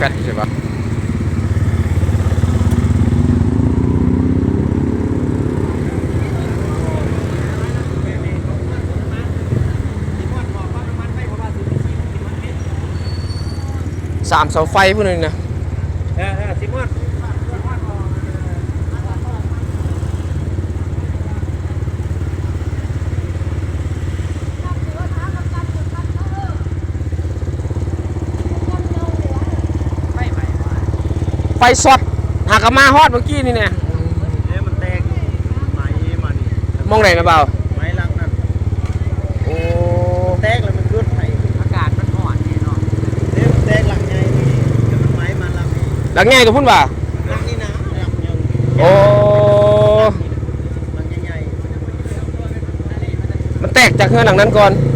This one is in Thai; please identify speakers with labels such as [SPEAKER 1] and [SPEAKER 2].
[SPEAKER 1] ฟตใช่ปะ3 เสาไฟพวกนึงนะ
[SPEAKER 2] ซิมอน
[SPEAKER 1] ไฟช็อตหากมาฮอดเมื่อกี้นี่เนี่ย
[SPEAKER 2] มันแตกไม้มานี่
[SPEAKER 1] มองไหนนะเบา
[SPEAKER 2] ไม้ลังนั่น
[SPEAKER 1] โอ้
[SPEAKER 2] แตกแล้วมันรุดไผ่อากาศมันอ่อนนี่เนาะแตกหลังไงนี่จะมันไม้มาลังนี่
[SPEAKER 1] หลังใหญ่ตัวพุ่นบ่า
[SPEAKER 2] ลังนี่นะลังยัง
[SPEAKER 1] โอ้
[SPEAKER 2] ลังใหญ่
[SPEAKER 1] มันแตกจากเฮือนหลังนั้นก่อน
[SPEAKER 2] ๆ